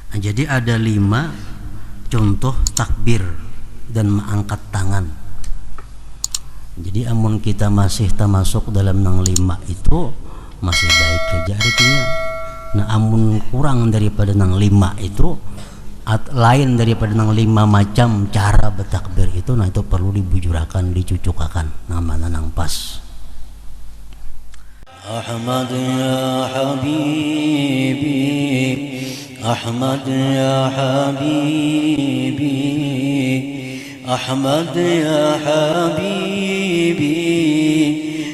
Nah, jadi ada 5 contoh takbir dan mengangkat tangan. Jadi amun kita masih termasuk dalam nang 5 itu masih baik saja artinya. Nah amun kurang daripada nang 5 itu lain daripada nang 5 macam cara bertakbir itu, nah itu perlu dibujurakan, dicucukakan namanya nang pas. Ahmad ya habibi, Ahmad ya habibi, Ahmad ya habibi,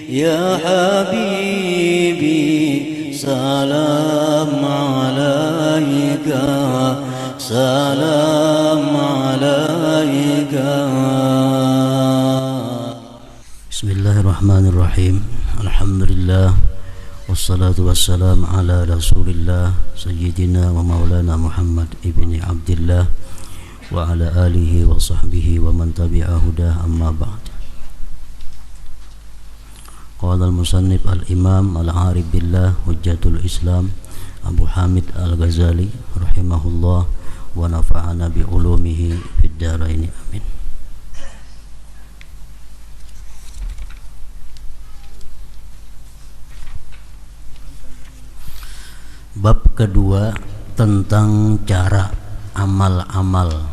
ya habibi, salam alaika, salam alaika. Bismillahirrahmanirrahim. Alhamdulillah wassalatu wassalam ala rasulillah sayyidina wa maulana Muhammad ibni Abdillah wa ala alihi wa sahbihi wa man tabi'a hudah, amma ba'd. Qala al-musannif al-imam al-arif billah hujjatul islam Abu Hamid al-Ghazali rahimahullah wa nafa'ana bi ulumihi fid dharain, amin. Bab kedua tentang cara amal-amal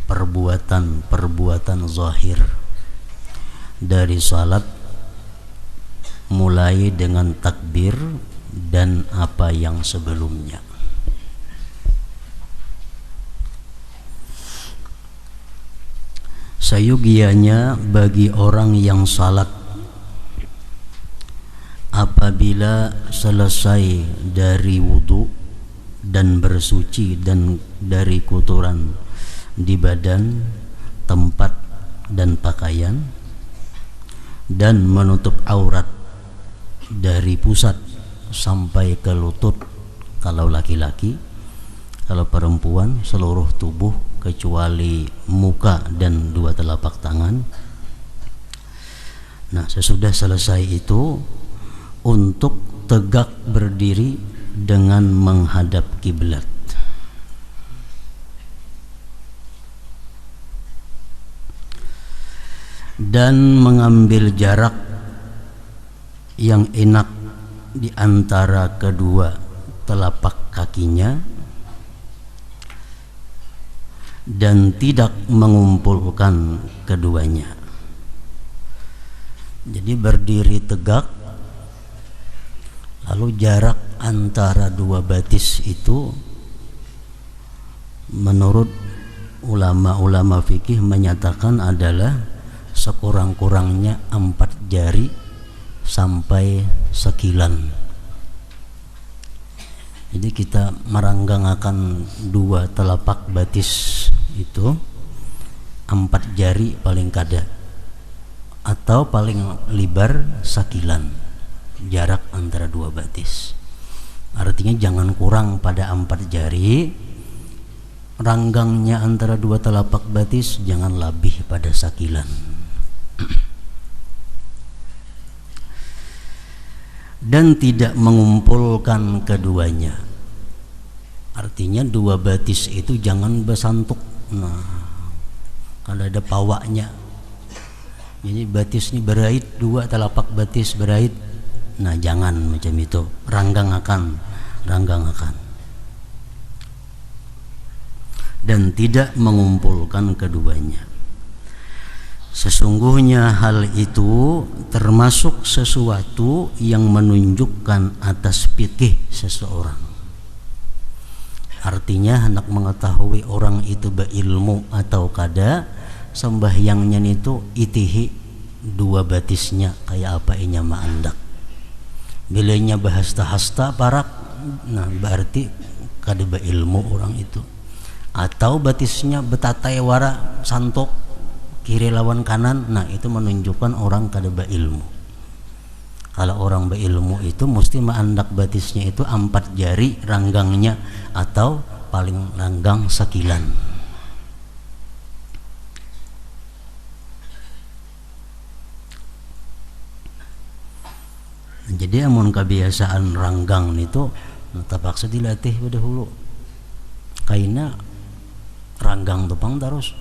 perbuatan zahir dari salat, mulai dengan takbir dan apa yang sebelumnya. Sayugianya bagi orang yang salat apabila selesai dari wudu dan bersuci dan dari kotoran di badan, tempat dan pakaian, dan menutup aurat dari pusat sampai ke lutut kalau laki-laki, kalau perempuan seluruh tubuh kecuali muka dan 2 telapak tangan. Nah, sesudah selesai itu untuk tegak berdiri dengan menghadap kiblat. Dan mengambil jarak yang enak di antara kedua telapak kakinya dan tidak mengumpulkan keduanya. Jadi berdiri tegak, lalu jarak antara 2 batis itu menurut ulama-ulama fikih menyatakan adalah sekurang-kurangnya 4 jari sampai sekilan. Jadi kita meranggangakan 2 telapak batis itu 4 jari paling kada, atau paling lebar sekilan jarak antara 2 batis. Artinya jangan kurang pada 4 jari, ranggangnya antara 2 telapak batis jangan lebih pada sekilan. Dan tidak mengumpulkan keduanya. Artinya 2 batis itu jangan bersantuk. Nah, kalau ada pawaknya, jadi batis ini berait, 2 telapak batis berait. Nah, jangan macam itu. Ranggangakan. Dan tidak mengumpulkan keduanya. Sesungguhnya hal itu termasuk sesuatu yang menunjukkan atas fikih seseorang. Artinya hendak mengetahui orang itu berilmu atau kada, sembahyangnya itu itihi 2 batisnya kayak apa inya maandak. Bilanya bahasta-hasta parak, nah berarti kada berilmu orang itu. Atau batisnya betatai wara santok kiri lawan kanan, nah itu menunjukkan orang kada berilmu. Kalau orang berilmu itu mesti maandak batisnya itu 4 jari ranggangnya atau paling ranggang sekilan. Jadi amun kebiasaan ranggang itu terpaksa dilatih pada hulu. kainnya ranggang tepang terus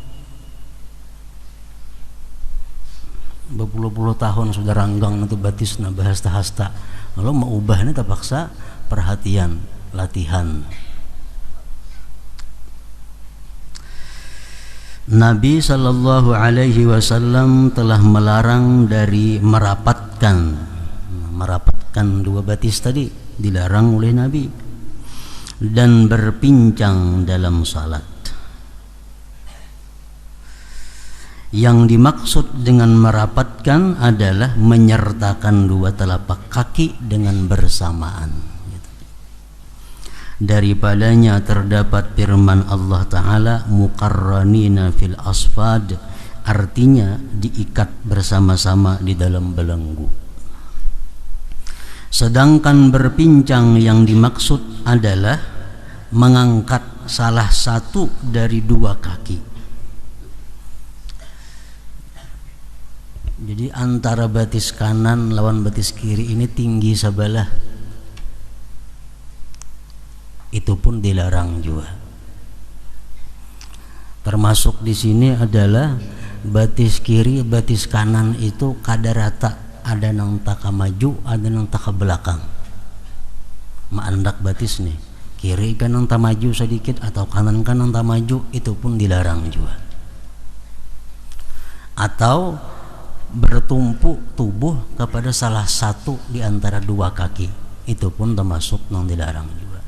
berpuluh-puluh tahun sudah ranggang nanti batis nah bahasta-hasta lalu mau ubahnya terpaksa perhatian latihan. Nabi sallallahu alaihi wasallam telah melarang dari merapatkan dua batis tadi, dilarang oleh Nabi, dan berpincang dalam salat. Yang dimaksud dengan merapatkan adalah menyertakan dua telapak kaki dengan bersamaan. Daripadanya terdapat firman Allah Ta'ala muqarranina fil asfad, artinya diikat bersama-sama di dalam belenggu. Sedangkan berpincang yang dimaksud adalah mengangkat salah satu dari dua kaki. Jadi antara batis kanan lawan batis kiri ini tinggi sebelah, itu pun dilarang juga. Termasuk di sini adalah batis kiri, batis kanan itu kada rata, ada nang taka maju, ada nang taka belakang. Maandak batis nih, kiri kan nang tak maju sedikit atau kanan kan nang tak maju, itu pun dilarang juga. Atau bertumpu tubuh kepada salah satu di antara dua kaki, itu pun termasuk nang dilarang juga.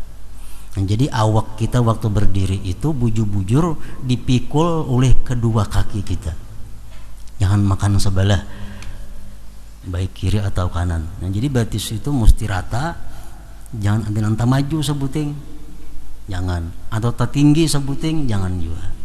Nah, jadi awak kita waktu berdiri itu bujur-bujur dipikul oleh kedua kaki kita. Jangan makan sebelah, baik kiri atau kanan. Nah, jadi batis itu mesti rata, jangan ada nanta maju sebuting, jangan, atau tertinggi sebuting, jangan juga.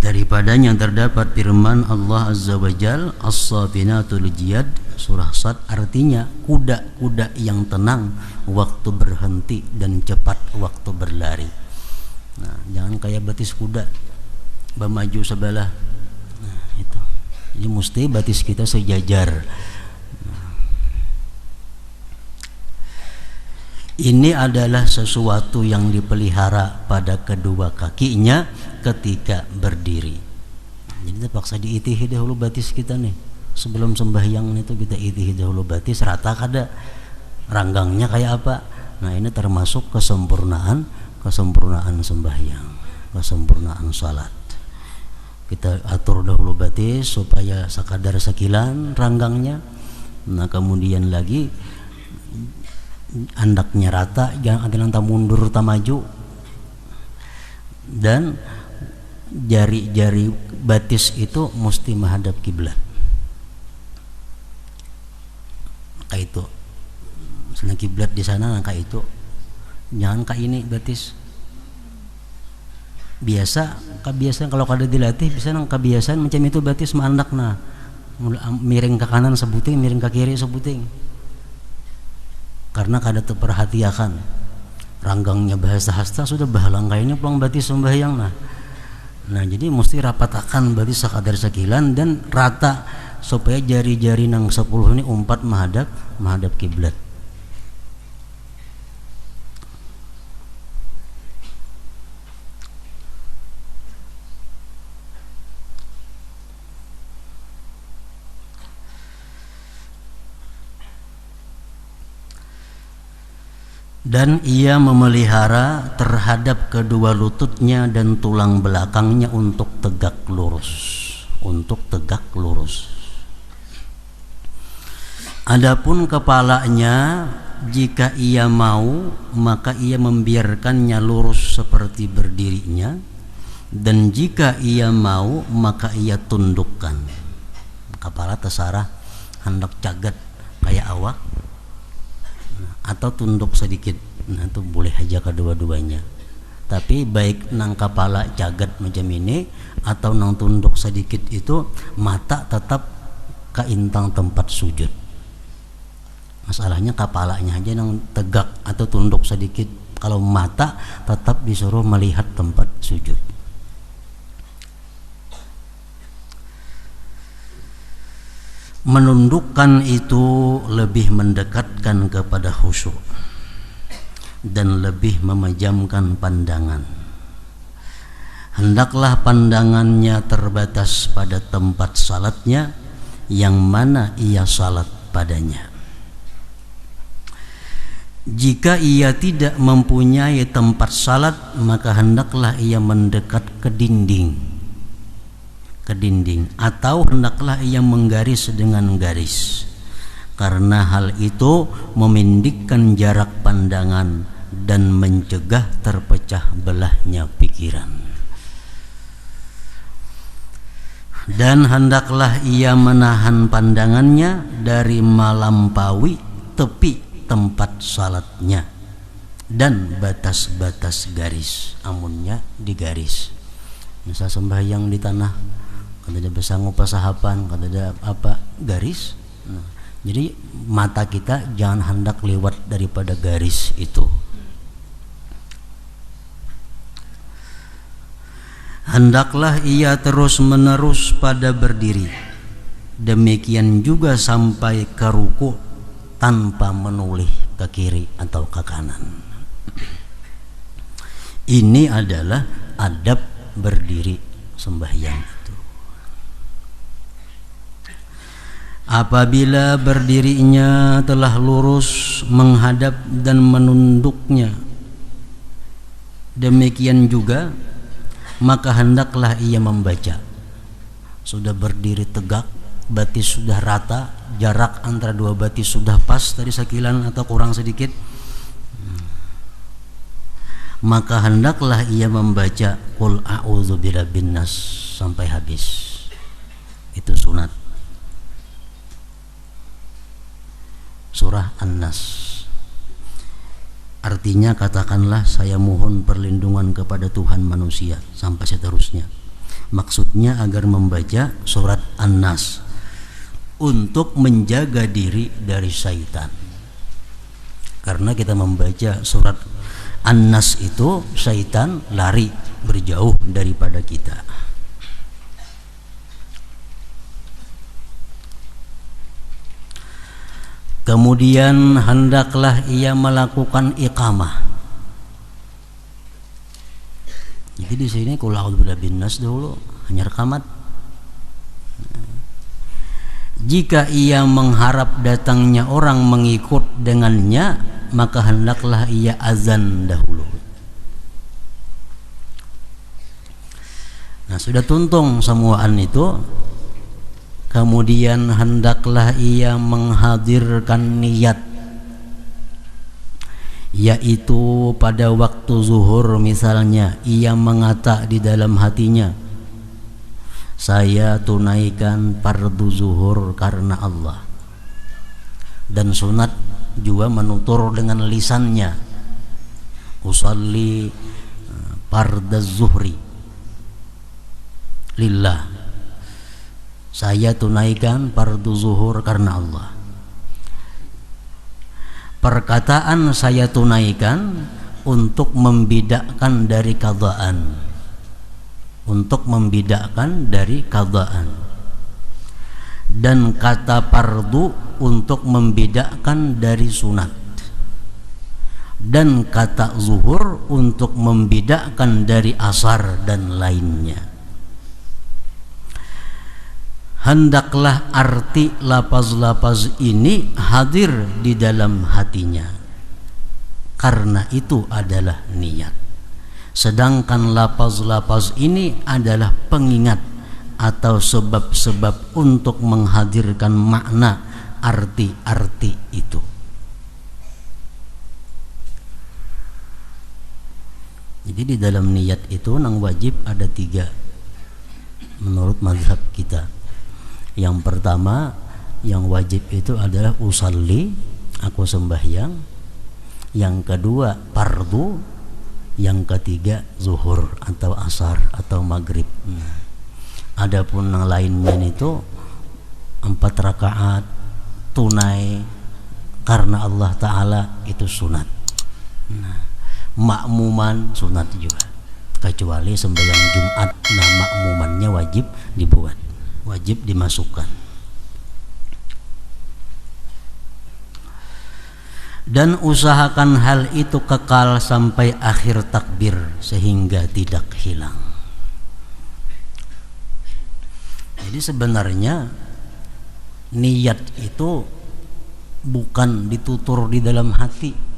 Daripadanya terdapat firman Allah Azza wa Jal as-safinatul jiyad surah Sad, artinya kuda-kuda yang tenang waktu berhenti dan cepat waktu berlari. Nah, jangan kayak batis kuda bermaju sebelah. Nah, itu. Jadi mesti batis kita sejajar. Ini adalah sesuatu yang dipelihara pada kedua kakinya ketika berdiri. Jadi terpaksa diitihi dahulu batis kita nih. Sebelum sembahyang itu kita itihi dahulu batis, rata kada, ranggangnya kayak apa. Nah, ini termasuk kesempurnaan sembahyang, kesempurnaan salat. Kita atur dahulu batis supaya sekadar sekilan ranggangnya. Nah, kemudian lagi andaknya rata, jangan ada yang tak mundur tak maju, dan jari-jari batis itu mesti menghadap kiblat. Kayak itu, misalnya kiblat di sana, kayak itu, jangan kayak ini batis. Kebiasaan kalau kada dilatih bisa nang kebiasaan macam itu batis mandak nah, miring ke kanan sebuting, miring ke kiri sebuting. Karena kada terperhatiakan ranggangnya bahasa hasta sudah bahalang kayaknya pulang batis sembahyang nah jadi mesti rapatakan batis sekadar sekilan dan rata supaya jari-jari nang 10 ini umpat menghadap kiblat. Dan ia memelihara terhadap kedua lututnya dan tulang belakangnya untuk tegak lurus. Adapun kepalanya, jika ia mau maka ia membiarkannya lurus seperti berdirinya, dan jika ia mau maka ia tundukkan. Kepala terserah, hendak cagat kayak awak atau tunduk sedikit, nah itu boleh aja kedua-duanya. Tapi baik nang kepala cagat macam ini atau nang tunduk sedikit itu, mata tetap keintang tempat sujud. Masalahnya kepalanya aja nang tegak atau tunduk sedikit, kalau mata tetap disuruh melihat tempat sujud. Menundukkan itu lebih mendekatkan kepada khusyuk. dan lebih memejamkan pandangan. Hendaklah pandangannya terbatas pada tempat salatnya yang mana ia salat padanya. Jika ia tidak mempunyai tempat salat, maka hendaklah ia mendekat ke dinding atau hendaklah ia menggaris dengan garis, karena hal itu memendekkan jarak pandangan dan mencegah terpecah belahnya pikiran. Dan hendaklah ia menahan pandangannya dari melampaui tepi tempat salatnya dan batas-batas garis, amunnya di garis. Misal sembahyang di tanah, kada ada besangu pasahapan, kada ada apa garis. Nah, jadi mata kita jangan hendak lewat daripada garis itu. Hendaklah ia terus-menerus pada berdiri, demikian juga sampai ke ruku tanpa menoleh ke kiri atau ke kanan. Ini adalah adab berdiri sembahyang itu. Apabila berdirinya telah lurus menghadap dan menunduknya, demikian juga maka hendaklah ia membaca. Sudah berdiri tegak, batis sudah rata, jarak antara dua batis sudah pas tadi sekilan atau kurang sedikit, maka hendaklah ia membaca Qul a'udzu birabbin nas sampai habis. Itu sunat surah An-Nas. Artinya katakanlah saya mohon perlindungan kepada Tuhan manusia sampai seterusnya. Maksudnya agar membaca surat An-Nas untuk menjaga diri dari syaitan. Karena kita membaca surat An-Nas itu syaitan lari berjauh daripada kita. Kemudian hendaklah ia melakukan iqamah. Jadi di sini qul a'udzu birabbin nas dahulu hanya rekamat. Jika ia mengharap datangnya orang mengikut dengannya, maka hendaklah ia azan dahulu. Nah, sudah tuntung semuaan itu. Kemudian hendaklah ia menghadirkan niat, yaitu pada waktu zuhur misalnya ia mengata di dalam hatinya, saya tunaikan fardu zuhur karena Allah. Dan sunat juga menutur dengan lisannya, usalli fardaz zuhri lillah, saya tunaikan fardu zuhur karena Allah. Perkataan saya tunaikan untuk membedakan dari qadaan, untuk membedakan dari qadaan, dan kata fardu untuk membedakan dari sunat, dan kata zuhur untuk membedakan dari asar dan lainnya. Hendaklah arti lapaz-lapaz ini hadir di dalam hatinya, karena itu adalah niat. Sedangkan lapaz-lapaz ini adalah pengingat atau sebab-sebab untuk menghadirkan makna arti-arti itu. Jadi di dalam niat itu nang wajib ada 3 menurut mazhab kita. Yang pertama yang wajib itu adalah usalli, aku sembahyang. Yang kedua fardu. Yang ketiga zuhur atau asar atau maghrib. Adapun yang lainnya itu 4 rakaat tunai karena Allah Ta'ala itu sunat. Makmuman sunat juga, kecuali sembahyang Jumat. Nah, makmumannya wajib dibuat, wajib dimasukkan. dan usahakan hal itu kekal sampai akhir takbir sehingga tidak hilang. Jadi sebenarnya niat itu bukan ditutur di dalam hati.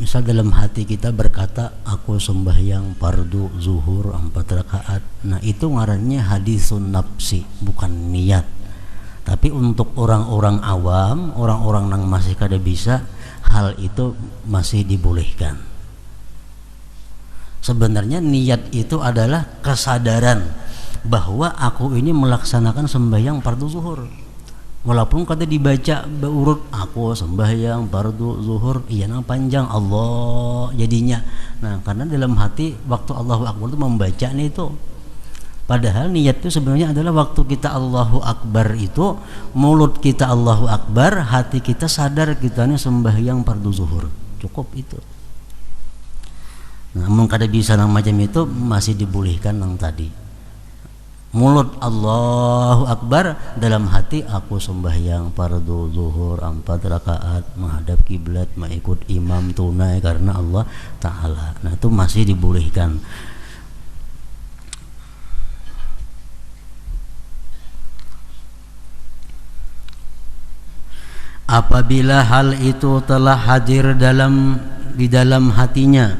Misal dalam hati kita berkata, aku sembahyang fardu zuhur 4 rakaat. Nah itu ngarannya hadisun nafsi, bukan niat. Tapi untuk orang-orang awam, orang-orang yang masih kada bisa, hal itu masih dibolehkan. Sebenarnya niat itu adalah kesadaran bahwa aku ini melaksanakan sembahyang fardu zuhur. Walaupun kada dibaca berurut, aku sembahyang fardu zuhur, iya nang panjang Allah jadinya. Nah, karena dalam hati waktu Allahu Akbar itu membaca nih itu. Padahal niat itu sebenarnya adalah waktu kita Allahu Akbar itu, mulut kita Allahu Akbar, hati kita sadar kita ini sembahyang fardu zuhur. Cukup itu. Namun kada bisa nang macam itu masih dibolehkan nang tadi. Mulut Allahu Akbar, dalam hati aku sembahyang fardu zuhur 4 rakaat, menghadap kiblat, mengikut imam tunai karena Allah Ta'ala. Nah itu masih dibolehkan. Apabila hal itu telah hadir di dalam hatinya,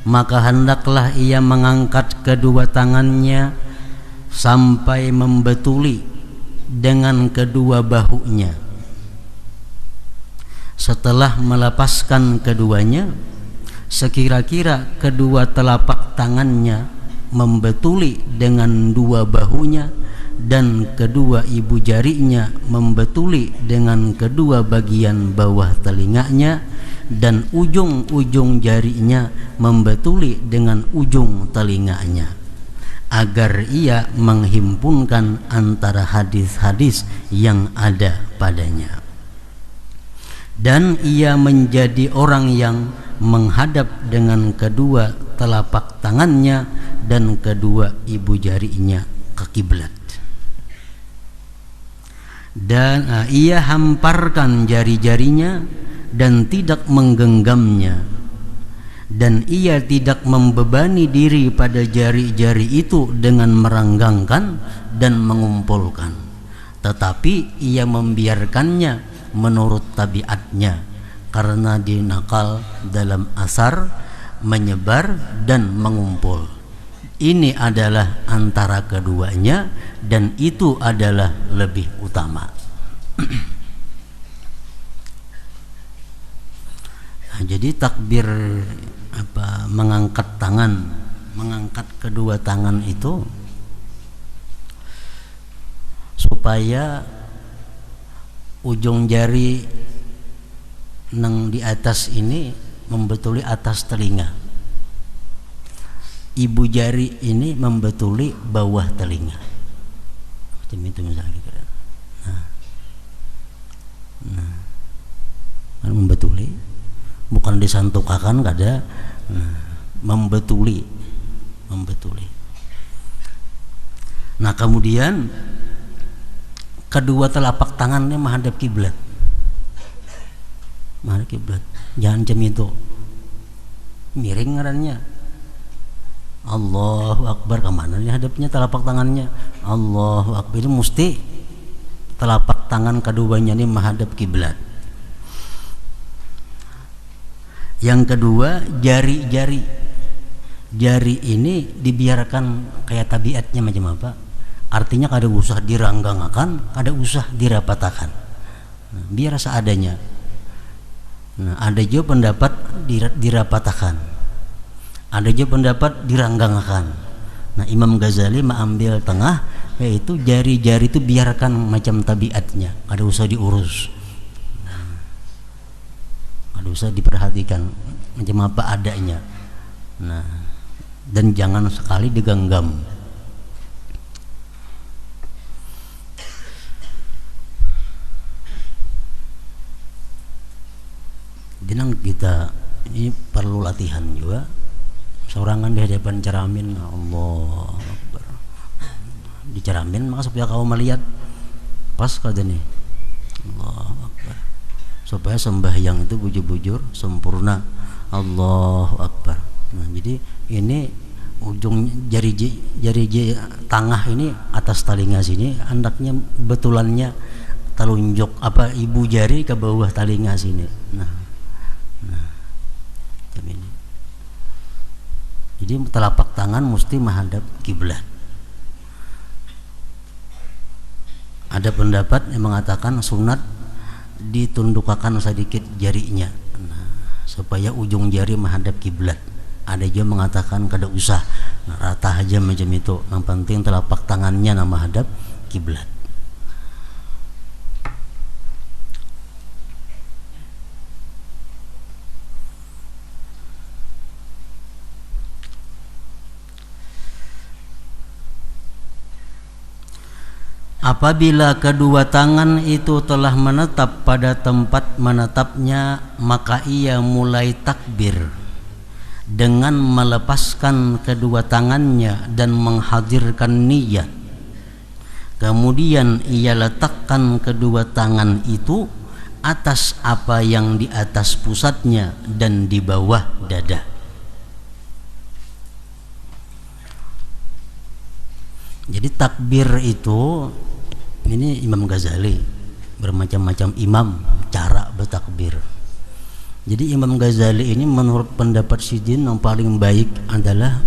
maka hendaklah ia mengangkat kedua tangannya sampai membetuli dengan kedua bahunya. Setelah melepaskan keduanya, sekira-kira kedua telapak tangannya membetuli dengan dua bahunya dan kedua ibu jarinya membetuli dengan kedua bagian bawah telinganya dan ujung-ujung jarinya membetuli dengan ujung telinganya, agar ia menghimpunkan antara hadis-hadis yang ada padanya, dan ia menjadi orang yang menghadap dengan kedua telapak tangannya dan kedua ibu jarinya ke kiblat, dan ia hamparkan jari-jarinya dan tidak menggenggamnya, dan ia tidak membebani diri pada jari-jari itu dengan merenggangkan dan mengumpulkan, tetapi ia membiarkannya menurut tabiatnya, karena dinakal dalam asar, menyebar dan mengumpul. Ini adalah antara keduanya dan itu adalah lebih utama. Nah, jadi takbir mengangkat kedua tangan itu supaya ujung jari nang di atas ini membetuli atas telinga, ibu jari ini membetuli bawah telinga, macam itu misalnya gitu. Nah, kan membetuli, bukan disantukakan kada. Membetuli. Nah kemudian kedua telapak tangannya menghadap kiblat. Jangan jam itu miring ngarannya. Allahu Akbar, kemana nih hadapnya telapak tangannya? Allahu Akbar, itu mesti telapak tangan keduanya ini menghadap kiblat. Yang kedua, jari ini dibiarkan kayak tabiatnya macam apa? Artinya kada usah diranggangakan, kada usah dirapatakan. Nah, biar seadanya. Nah, ada juga pendapat dirapatakan, ada juga pendapat diranggangakan. Nah, Imam Ghazali mengambil tengah, yaitu jari-jari itu biarkan macam tabiatnya, kada usah diurus. Ada usah diperhatikan macam apa adanya. Nah, dan jangan sekali digenggam. Jenang kita ini perlu latihan juga. Seorangan di hadapan ceramin, Allah Akbar, di ceramin, maka supaya kau melihat pas kada nih Allahu Akbar. Supaya sembahyang itu bujur-bujur sempurna. Allahu Akbar. Nah, jadi ini ujung jari tengah ini atas telinga sini, hendaknya betulannya telunjuk ibu jari ke bawah telinga sini. Nah, ini. Jadi telapak tangan mesti menghadap kiblat. Ada pendapat yang mengatakan sunat ditundukkan sedikit jarinya, supaya ujung jari menghadap kiblat. Ada juga mengatakan kada usah, rata aja macam itu. Yang penting telapak tangannya menghadap kiblat. Apabila kedua tangan itu telah menetap pada tempat menetapnya, maka ia mulai takbir dengan melepaskan kedua tangannya dan menghadirkan niat. Kemudian ia letakkan kedua tangan itu atas apa yang di atas pusatnya dan di bawah dada. Jadi takbir itu, ini Imam Ghazali, bermacam-macam imam cara bertakbir. Jadi Imam Ghazali ini menurut pendapat Sidin yang paling baik adalah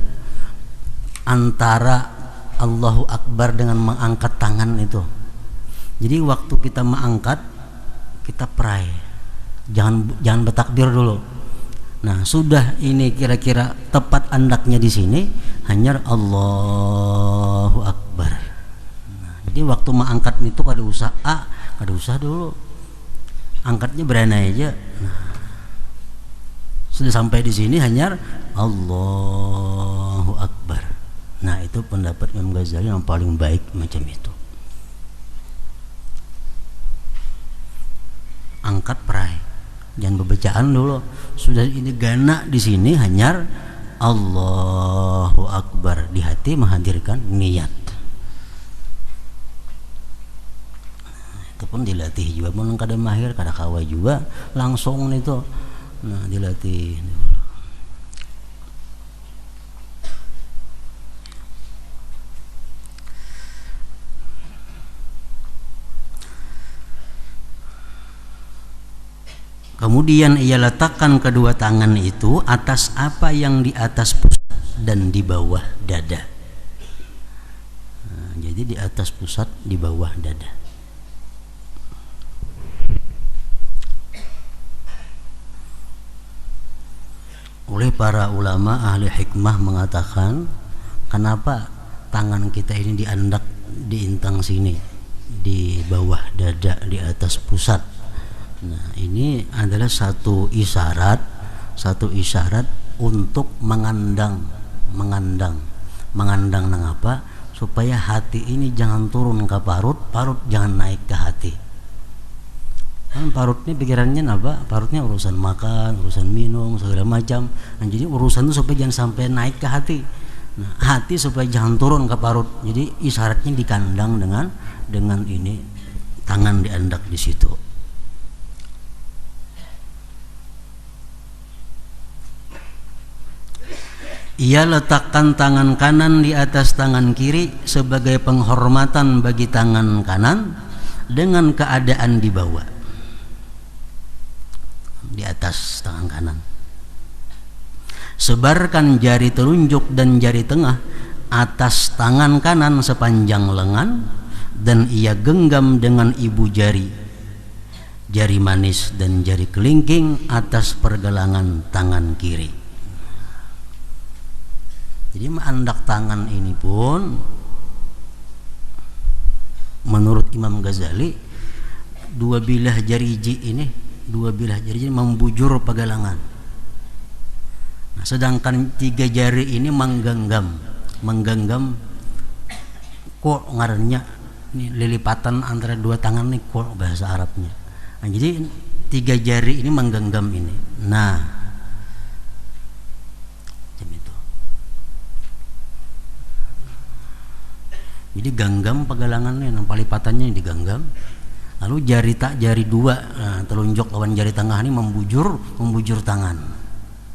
antara Allahu Akbar dengan mengangkat tangan itu. Jadi waktu kita mengangkat, kita pray, jangan bertakbir dulu. Nah, sudah ini kira-kira tepat andaknya di sini, hanya Allahu Akbar. Nah, jadi waktu mengangkat itu kada usah dulu, angkatnya berani aja. Nah, sudah sampai di sini hanya Allahu Akbar. Nah, itu pendapat Imam Ghazali yang paling baik macam itu. Angkat pray, jangan berbacaan dulu. Sudah ini gana di sini hanya Allahu Akbar, di hati menghadirkan niat. Itu pun dilatih juga, mun kada mahir kada kawa juga langsung itu. Nah, dilatih. Kemudian ia letakkan kedua tangan itu atas apa yang di atas pusat dan di bawah dada. Nah, jadi di atas pusat, di bawah dada. Oleh para ulama ahli hikmah mengatakan, kenapa tangan kita ini diandak di intang sini, di bawah dada, di atas pusat. Nah, ini adalah satu isyarat untuk mengandang nang apa, supaya hati ini jangan turun ke parut jangan naik ke hati. Kan parut ini pikirannya apa? Parutnya urusan makan, urusan minum, segala macam. Nah, jadi urusan itu supaya jangan sampai naik ke hati. Nah, hati supaya jangan turun ke parut. Jadi isyaratnya dikandang dengan ini, tangan diandak di situ. Ia letakkan tangan kanan di atas tangan kiri sebagai penghormatan bagi tangan kanan dengan keadaan di bawah, di atas tangan kanan. Sebarkan jari telunjuk dan jari tengah atas tangan kanan sepanjang lengan, dan ia genggam dengan ibu jari, jari manis dan jari kelingking atas pergelangan tangan kiri. Jadi menandak tangan ini pun menurut Imam Ghazali, dua bilah jari ini membujur pergelangan. Nah, sedangkan tiga jari ini menggenggam kok ngarannya ini lilipatan antara dua tangan nih, kok bahasa Arabnya. Nah, jadi tiga jari ini menggenggam ini. Nah, jadi genggam pergelangannya, palipatannya digenggam. Lalu jari dua, telunjuk lawan jari tengah ini membujur tangan.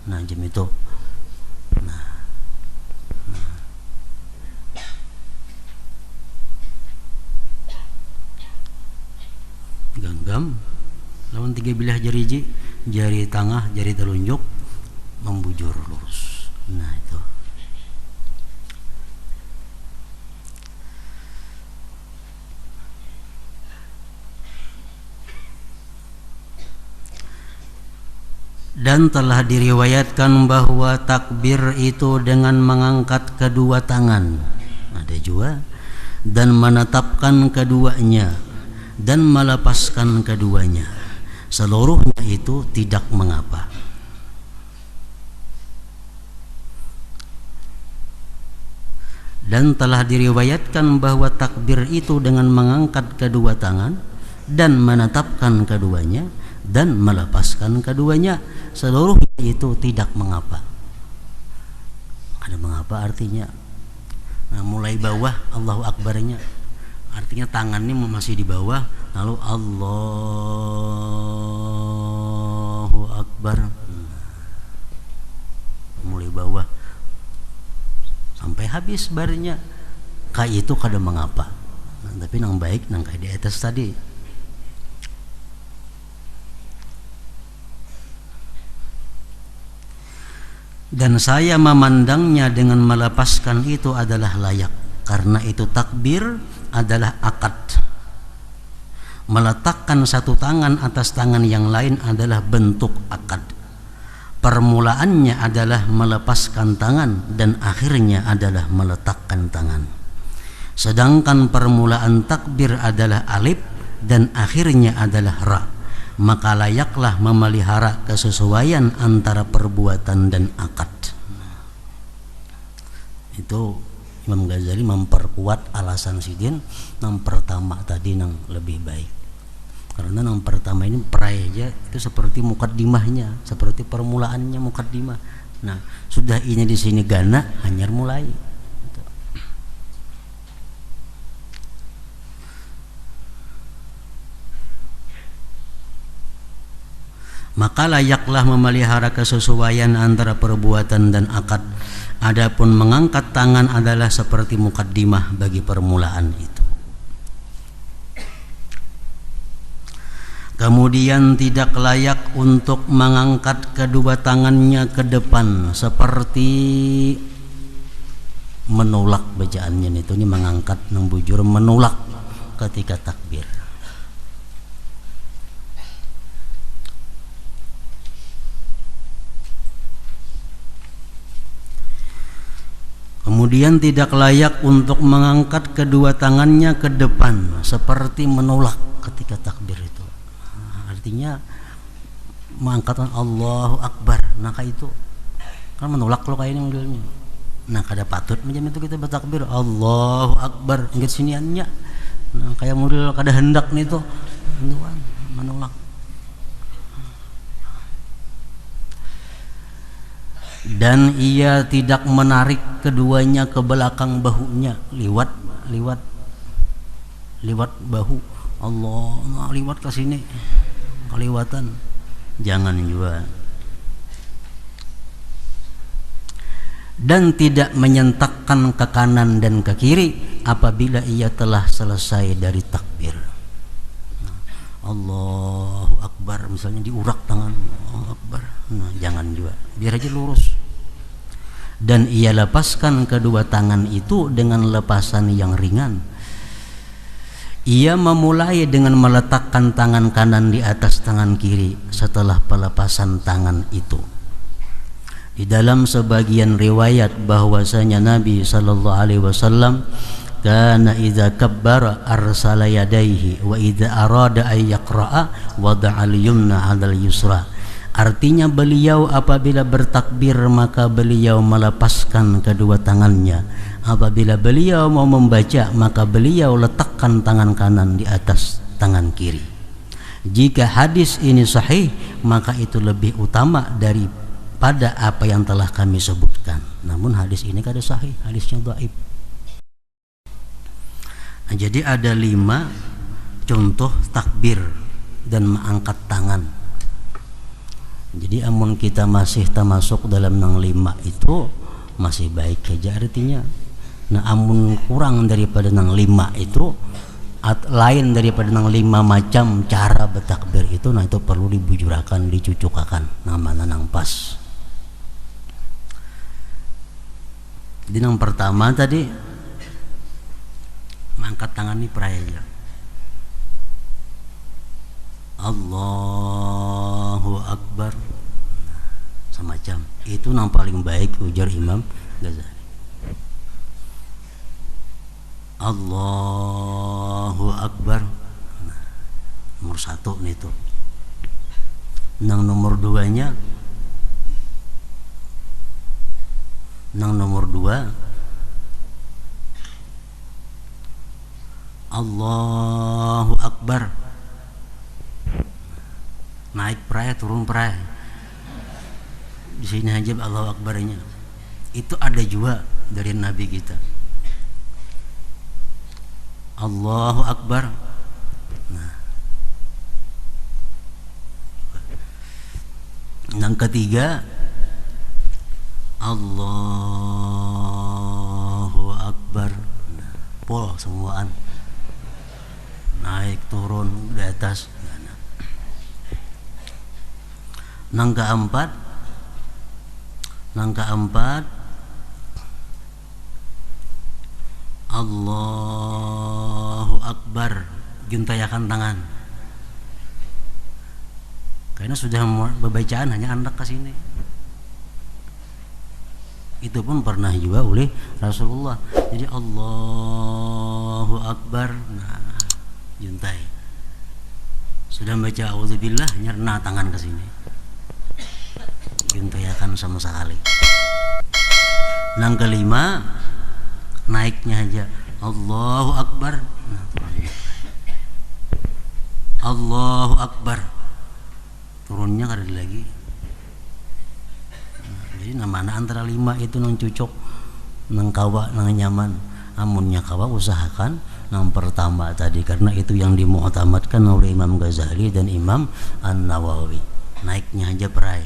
Nah, jam itu. Nah. Genggam lawan 3 bilah jari tengah, jari telunjuk membujur lurus. Nah, itu. Dan telah diriwayatkan bahwa takbir itu dengan mengangkat kedua tangan, ada juga, dan menetapkan keduanya dan melepaskan keduanya, seluruhnya itu tidak mengapa. Dan telah diriwayatkan bahwa takbir itu dengan mengangkat kedua tangan dan menetapkan keduanya dan melepaskan keduanya, seluruhnya itu tidak mengapa. Ada mengapa artinya, nah, mulai bawah Allahu Akbarnya, artinya tangannya masih di bawah, lalu Allahu Akbar, mulai bawah sampai habis barnya, kayak itu kada mengapa. Nah, tapi nang baik nang kayak di atas tadi. Dan saya memandangnya dengan melepaskan itu adalah layak, karena itu takbir adalah akad. Meletakkan satu tangan atas tangan yang lain adalah bentuk akad. Permulaannya adalah melepaskan tangan dan akhirnya adalah meletakkan tangan. Sedangkan permulaan takbir adalah alif dan akhirnya adalah ra. Maka layaklah memelihara kesesuaian antara perbuatan dan akad. Itu Imam Ghazali memperkuat alasan Sidin yang pertama tadi yang lebih baik. Karena yang pertama ini praeja itu seperti mukaddimahnya, seperti permulaannya mukaddimah. Nah, sudah ini di sini gana hanyar mulai. Maka layaklah memelihara kesesuaian antara perbuatan dan akad. Adapun mengangkat tangan adalah seperti mukaddimah bagi permulaan itu. Kemudian tidak layak untuk mengangkat kedua tangannya ke depan seperti menolak bacaannya itu, ini mengangkat membujur menolak ketika takbir. Kemudian tidak layak untuk mengangkat kedua tangannya ke depan seperti menolak ketika takbir itu. Artinya mengangkatkan Allahu Akbar, nah kayak itu kan menolak lo kayak ini modelnya. Nah kada patut macam itu kita bertakbir Allahu Akbar nggak siniannya. Nah kayak model kada hendak nih tuh menolak. Dan ia tidak menarik keduanya ke belakang bahunya, liwat bahu Allah, nah, liwat ke sini keliwatan, jangan juga. Dan tidak menyentakkan ke kanan dan ke kiri apabila ia telah selesai dari takbir. Allahu Akbar misalnya diurak tangan Allahu Akbar, nah jangan juga, biar aja lurus. Dan ia lepaskan kedua tangan itu dengan lepasan yang ringan. Ia memulai dengan meletakkan tangan kanan di atas tangan kiri setelah pelepasan tangan itu. Di dalam sebagian riwayat bahwasanya Nabi sallallahu alaihi wasallam kana idza kabbara arsala yadayhi wa idza arada ay yaqra'a wada'a al-yumna 'alal yusra. Artinya beliau apabila bertakbir maka beliau melepaskan kedua tangannya. Apabila beliau mau membaca maka beliau letakkan tangan kanan di atas tangan kiri. Jika hadis ini sahih maka itu lebih utama daripada apa yang telah kami sebutkan. Namun hadis ini kada sahih, hadisnya dhaif. Nah, jadi ada 5 contoh takbir dan mengangkat tangan. Jadi amun kita masih termasuk dalam nang 5 itu masih baik saja artinya. Nah amun kurang daripada nang 5 itu lain daripada nang 5 macam cara bertakbir itu, nah itu perlu dibujurakan, dicucukakan namanya nang pas. Di nang pertama tadi mengangkat tangan ini praja. Allahu Akbar semacam itu yang paling baik ujar Imam Ghazali. Allahu Akbar, nah, nomor 1 nih tuh. Nang nomor 2-nya, nang nomor 2 Allahu Akbar, naik peraya turun peraya. Di sini aja Allahu Akbarnya. Itu ada juga dari Nabi kita. Allahu Akbar. Nah, yang ketiga Allahu Akbar. Nah, pol semuaan. Naik turun di atas. Nang keempat Allahu Akbar, juntayakan tangan. Karena sudah berbacaan hanya anak ke sini. Itu pun pernah juga oleh Rasulullah. Jadi Allahu Akbar, nah juntai. Sudah baca auzubillah, nyerna tangan ke sini. Juntayakan sama sekali. Nang kelima naiknya aja Allahu Akbar, nah, Allahu Akbar, turunnya kada lagi. Nah, jadi namanya antara 5 itu nang cucuk, nang kawa, nang nyaman. Amunnya kawa usahakan nang pertama tadi, karena itu yang dimu'tamadkan oleh Imam Ghazali dan Imam An-Nawawi. Naiknya aja perai.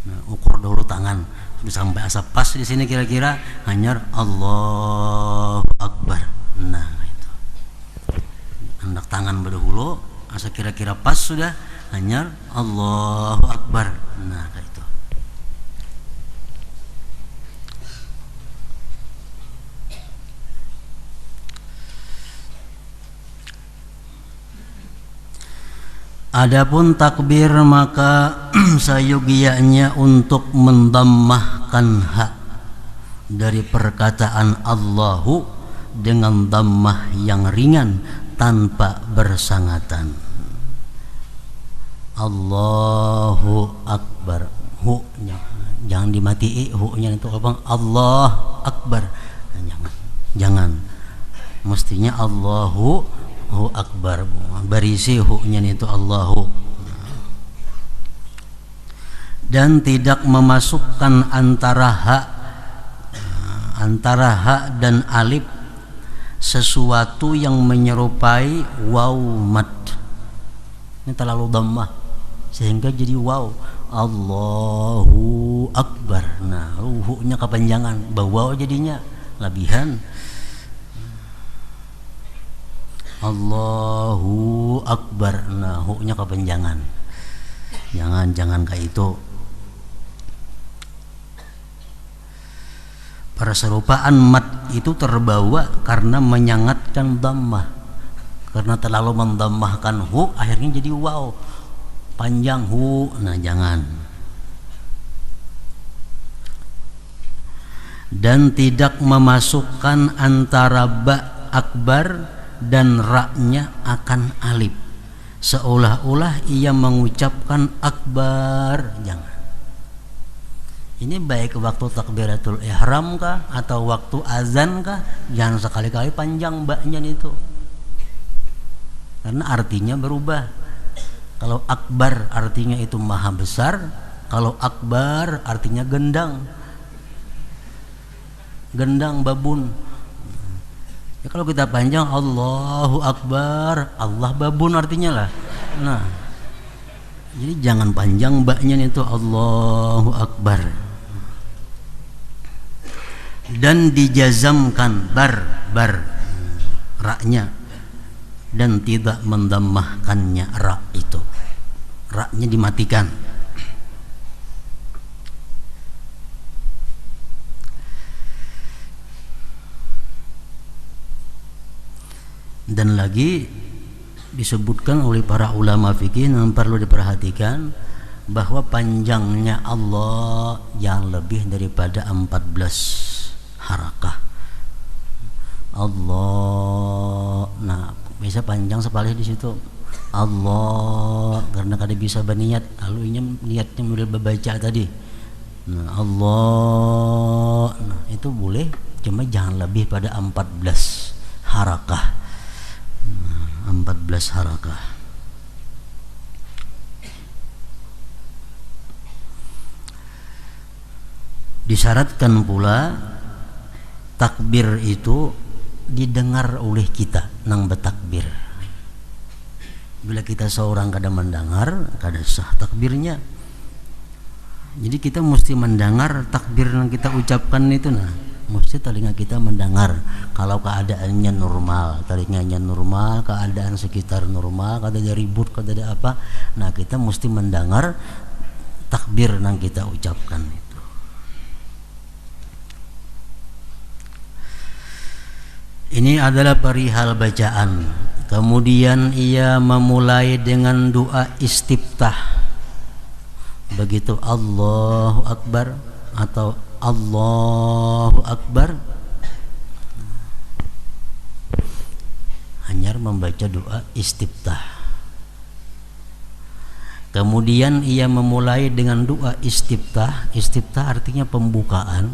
Nah, ukur dulu tangan sudah sampai asap pas di sini kira-kira, hanyar Allahu Akbar. Nah itu hendak tangan berdahulu asa kira-kira pas sudah, hanyar Allahu Akbar. Nah kayak itu. Adapun takbir maka sayogianya untuk mendammahkan hak dari perkataan Allahu dengan dammah yang ringan tanpa bersangatan. Allahu Akbar, hu-nya jangan dimatii, hu-nya itu apa? Allah Akbar, jangan mestinya Allahu Akbar, berisi hu-nya itu Allahu. Dan tidak memasukkan antara ha dan alif sesuatu yang menyerupai waw mad. Ini terlalu dhammah sehingga jadi waw. Allahu Akbar. Nah, hu-nya kepanjangan, bawa jadinya labihan. Allahu Akbar, nah hu-nya kepanjangan. Jangan kayak itu. Perserupaan mat itu terbawa karena menyangatkan dhammah. Karena terlalu mendammahkan hu, akhirnya jadi waw. Panjang hu, nah jangan. Dan tidak memasukkan antara ba akbar dan ra-nya akan alif, seolah-olah ia mengucapkan akbar. Jangan. Ini baik waktu takbiratul ihram kah atau waktu azan kah, jangan sekali-kali panjang ba-nya itu, karena artinya berubah. Kalau akbar artinya itu maha besar, kalau akbar artinya gendang babun. Ya, kalau kita panjang Allahu Akbar, Allah babun artinya lah. Nah, jadi jangan panjang baknya itu Allahu Akbar. Dan dijazamkan bar ra-nya dan tidak mendammahkannya ra itu. Ra-nya dimatikan. Dan lagi disebutkan oleh para ulama fikih yang perlu diperhatikan bahwa panjangnya Allah yang lebih daripada 14 harakah. Allah, nah bisa panjang sekali di situ. Allah karena kada bisa berniat, lalu niatnya mulai membaca tadi. Nah, Allah, nah itu boleh, cuma jangan lebih pada 14 harakah. 14 harakah. Disyaratkan pula takbir itu didengar oleh kita nang bertakbir. Bila kita seorang kada mendengar, kada sah takbirnya. Jadi kita mesti mendengar takbir yang kita ucapkan itu, nah mesti telinga kita mendengar. Kalau keadaannya normal, telinganya normal, keadaan sekitar normal, kada ada ribut, kada ada apa, nah kita mesti mendengar takbir yang kita ucapkan itu. Ini adalah perihal bacaan. Kemudian ia memulai dengan doa istiftah. Begitu Allahu Akbar atau Allahu Akbar, hanya membaca doa istiftah. Kemudian ia memulai dengan doa istiftah. Istiftah artinya pembukaan.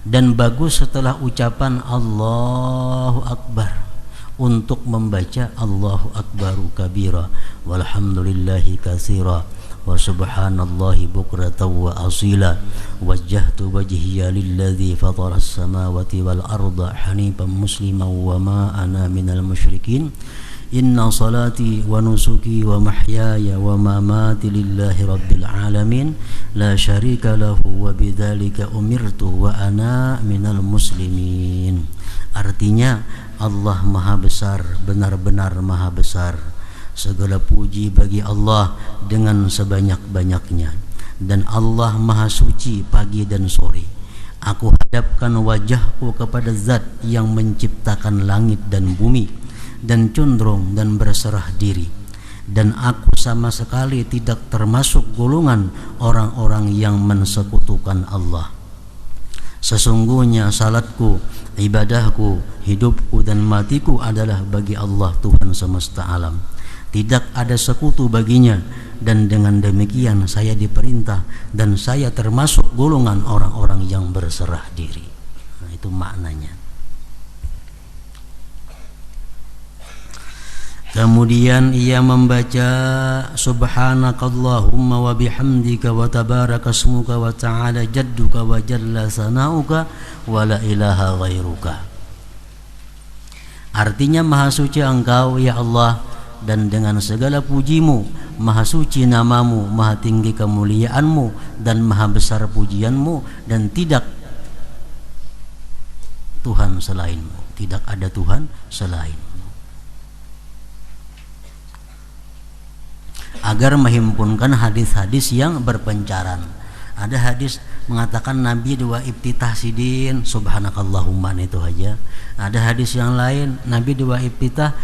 Dan bagus setelah ucapan Allahu Akbar untuk membaca Allahu Akbaru kabira walhamdulillahi katsira wa subhanallahi bukratan wa asila wajjahtu wajhiya lilladzi fatara as-samawati wal arda hanifan musliman wa ma ana minal musyrikin inna salati wa nusuki wa mahyaya wa mamati lillahi rabbil alamin la syarika lahu wa bidzalika umirtu wa ana minal muslimin. Artinya Allah maha besar, benar-benar maha besar. Segala puji bagi Allah dengan sebanyak-banyaknya. Dan Allah maha suci pagi dan sore. Aku hadapkan wajahku kepada zat yang menciptakan langit dan bumi dan condong dan berserah diri. Dan aku sama sekali tidak termasuk golongan orang-orang yang mensekutukan Allah. Sesungguhnya salatku, ibadahku, hidupku dan matiku adalah bagi Allah Tuhan semesta alam. Tidak ada sekutu baginya, dan dengan demikian saya diperintah dan saya termasuk golongan orang-orang yang berserah diri. Nah, itu maknanya. Kemudian ia membaca subhanakallahumma wa bihamdika wa tabarakasmuka wa ta'ala jadduka wa jalla sanauka wa la ilaha ghairuka. Artinya maha suci engkau ya Allah, dan dengan segala pujimu, maha suci namamu, maha tinggi kemuliaanmu dan maha besar pujianmu, dan tidak Tuhan selainmu, tidak ada Tuhan selainmu. Agar menghimpunkan hadis-hadis yang berpencaran. Ada hadis mengatakan Nabi dua iftitah sidin subhanakallahumma, itu aja. Ada hadis yang lain Nabi dua iftitah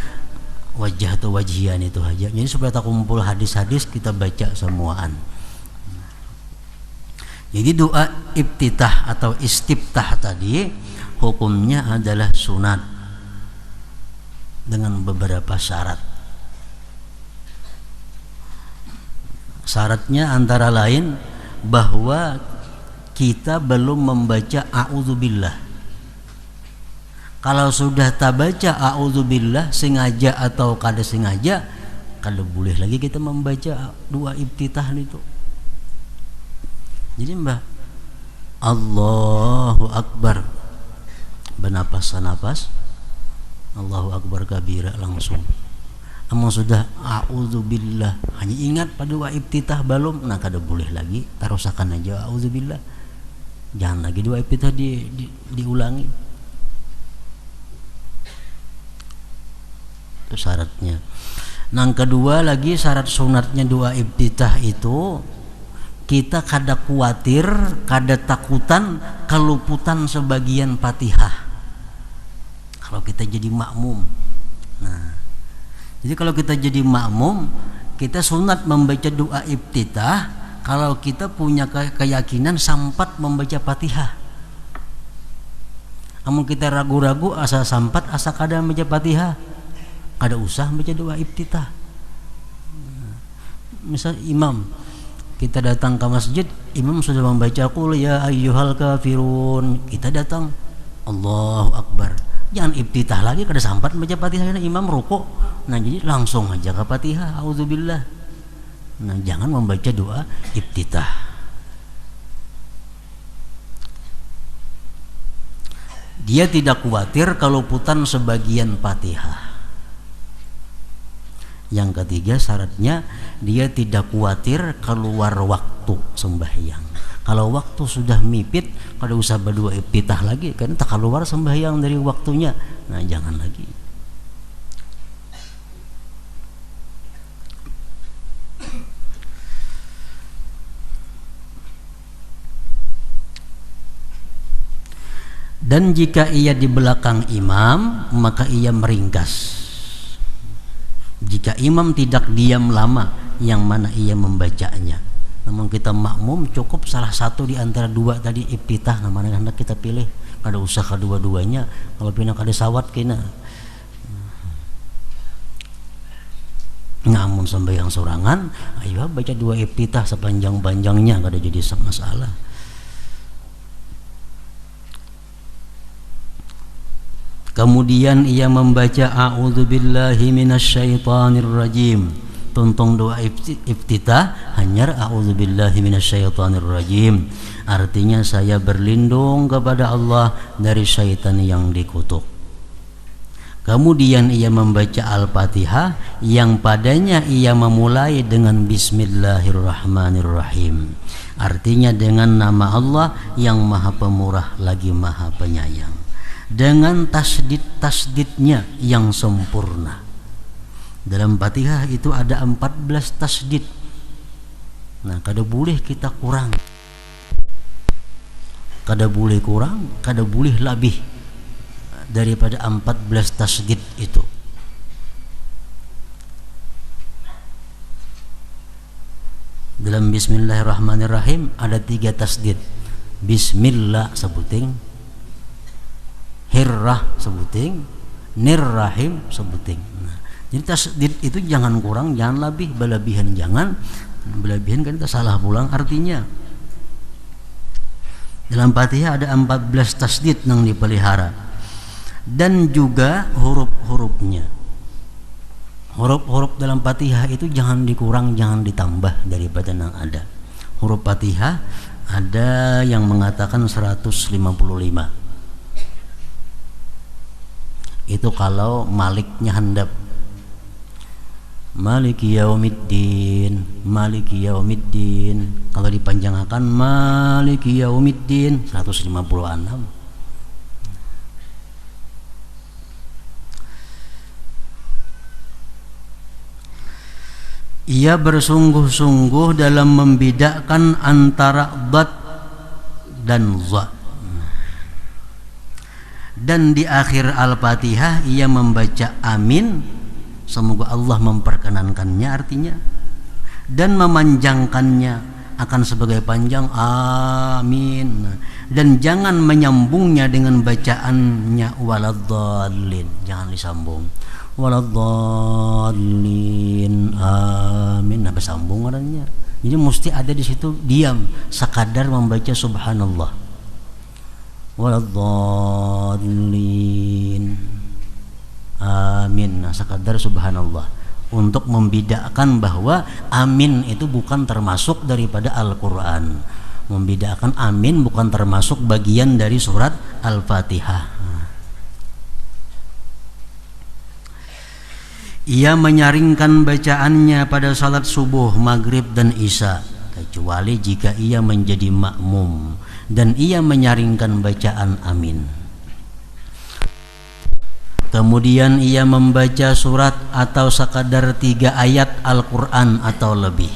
wajah atau wajian, itu aja. Jadi supaya tak kumpul hadis-hadis kita baca semuaan. Jadi doa iftitah atau istiftah tadi hukumnya adalah sunat dengan beberapa syarat. Syaratnya antara lain bahwa kita belum membaca a'udzubillah. Kalau sudah tak baca a'udzubillah sengaja atau kada sengaja, kalau boleh lagi kita membaca doa iftitah itu. Jadi Allahu Akbar, bernapas-napas Allahu Akbar kabira langsung. Amun sudah a'udzubillah hanya ingat pada doa iftitah belum, nah kada boleh lagi tarusakan aja a'udzubillah, jangan lagi doa iftitah diulangi. Itu syaratnya. Nang kedua lagi syarat sunatnya doa iftitah itu kita kada khawatir, kada takutan keluputan sebagian Fatihah kalau kita jadi makmum. Nah, jadi kalau kita jadi makmum, kita sunat membaca doa iftitah kalau kita punya keyakinan sampat membaca Fatihah. Namun kita ragu-ragu asa sampat asa kada membaca Fatihah, kada usah membaca doa iftitah. Misal imam, kita datang ke masjid, imam sudah membaca qul ya ayyuhal kafirun, kita datang Allahu Akbar, jangan iftitah lagi kada sampat membaca Fatihah, imam rukuk. Nah jadi langsung aja ke Fatihah, auzubillah. Nah jangan membaca doa iftitah. Dia tidak khawatir keluputan sebagian Fatihah. Yang ketiga syaratnya dia tidak khawatir keluar waktu sembahyang. Kalau waktu sudah mipit, kada usah berdoa iftitah lagi, karena tak keluar sembahyang dari waktunya. Nah jangan lagi. Dan jika ia di belakang imam, maka ia meringkas. Jika imam tidak diam lama, yang mana ia membacanya. Namun kita makmum cukup salah satu di antara dua tadi iftitah, nah mana hendak kita pilih. Kada usah kedua-duanya. Kalau pindah kada sawat kena. Namun sembahyang sorangan, ayo baca dua iftitah sepanjang-panjangnya, kada jadi masalah. Kemudian ia membaca a'udzubillahi minasyaitonirrajim. Tuntung doa iftitah hanya a'udzubillahi minasyaitonirrajim. Artinya saya berlindung kepada Allah dari syaitan yang dikutuk. Kemudian ia membaca Al-Fatihah yang padanya ia memulai dengan Bismillahirrahmanirrahim. Artinya dengan nama Allah yang Maha Pemurah lagi Maha Penyayang. Dengan tasdid-tasdidnya yang sempurna. Dalam Fatihah itu ada 14 tasdid. Nah, kada boleh kita kurang. Kada boleh kurang, kada boleh lebih daripada 14 tasdid itu. Dalam Bismillahirrahmanirrahim ada 3 tasdid. Bismillah sebuting, Hirrah sebuting, Nirrahim sebuting. Nah, jadi tasdid itu jangan kurang, jangan lebih, berlebihan jangan. Berlebihan kan kita salah pulang artinya. Dalam Fatihah ada 14 tasdid yang dipelihara. Dan juga huruf-hurufnya. Huruf-huruf dalam Fatihah itu jangan dikurang, jangan ditambah daripada yang ada. Huruf Fatihah ada yang mengatakan 155. Itu kalau maliknya handap. Maliki yaumiddin, Maliki yaumiddin. Kalau dipanjangkan Maliki yaumiddin 156. Ia bersungguh-sungguh dalam membedakan antara dad dan za. Dan di akhir Al-Fatihah ia membaca amin, semoga Allah memperkenankannya artinya, dan memanjangkannya akan sebagai panjang amin, dan jangan menyambungnya dengan bacaannya waladhdallin, jangan disambung waladhdallin amin, apa sambung orangnya. Jadi mesti ada di situ diam, sekadar membaca subhanallah waladhdallin amin, nah sekadar subhanallah, untuk membedakan bahwa amin itu bukan termasuk daripada Al-Quran, membedakan amin bukan termasuk bagian dari surat Al-Fatihah. Ia menyaringkan bacaannya pada salat subuh, maghrib dan isya, kecuali jika ia menjadi makmum dan ia menyaringkan bacaan amin. Kemudian ia membaca surat atau sekadar 3 ayat Al-Quran atau lebih,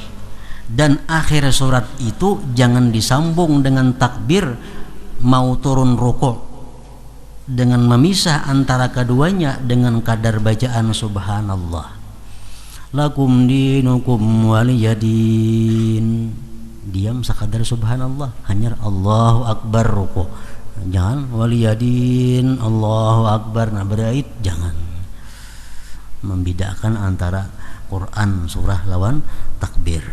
dan akhir surat itu jangan disambung dengan takbir mau turun rukuk, dengan memisah antara keduanya dengan kadar bacaan subhanallah. Lakum dinukum waliyadin. Diam sekadar subhanallah, hanya Allahu akbar ruku. Jangan waliyadin Allahu akbar, nah berait jangan. Membedakan antara Quran surah lawan takbir.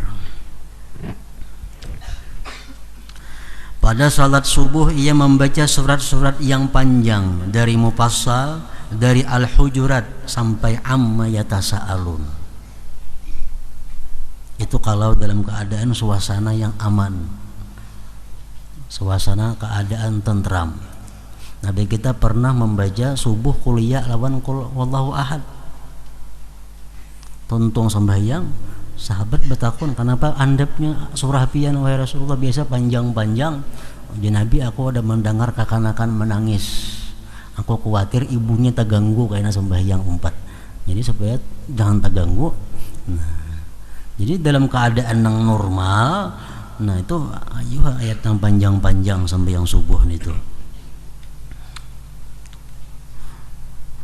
Pada salat subuh ia membaca surat-surat yang panjang dari Mufassal, dari Al-Hujurat sampai Amma Yatasa'alun. Itu kalau dalam keadaan suasana yang aman, suasana keadaan tentram. Nabi kita pernah membaca subuh kuliah lawan qul wallahu ahad. Tuntung sembahyang, sahabat bertakun, kenapa andapnya surah pian wahai Rasulullah, biasa panjang-panjang. Di Nabi, aku ada mendengar kekanakan menangis, aku khawatir ibunya terganggu karena sembahyang 4, jadi supaya jangan terganggu. Jadi dalam keadaan yang normal, nah itu ayo ayat yang panjang-panjang sembahyang subuh itu.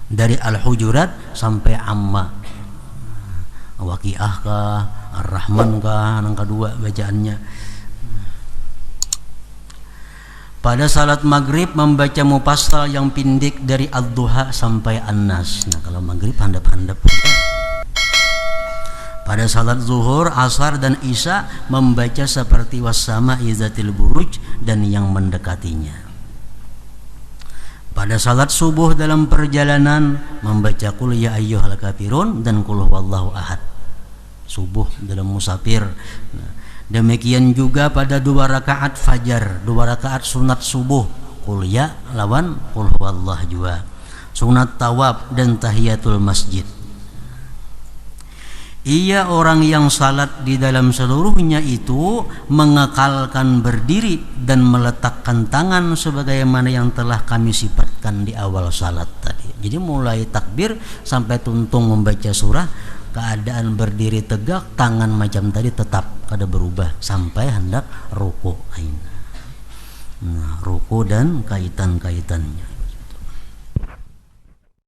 Dari Al-Hujurat sampai Amma, Waqiah kah, Ar-Rahman kah, yang kedua bacaannya. Pada salat maghrib membaca Mufassal yang pindik dari Ad-Duha sampai An-Nas. Nah kalau maghrib handap-handap. Pada salat zuhur, asar dan isya membaca seperti wassama'i dzatil buruj dan yang mendekatinya. Pada salat subuh dalam perjalanan membaca qul ya ayyuhal kafirun dan qul huwallahu ahad. Subuh dalam musafir. Nah, demikian juga pada 2 rakaat fajar, 2 rakaat sunat subuh, qul ya lawan qul huwallahu juga. Sunat tawaf dan tahiyatul masjid. Ia orang yang salat di dalam seluruhnya itu mengekalkan berdiri dan meletakkan tangan sebagaimana yang telah kami sifatkan di awal salat tadi. Jadi mulai takbir sampai tuntung membaca surah, keadaan berdiri tegak, tangan macam tadi tetap kada berubah sampai hendak ruku. Nah, ruku dan kaitan-kaitannya.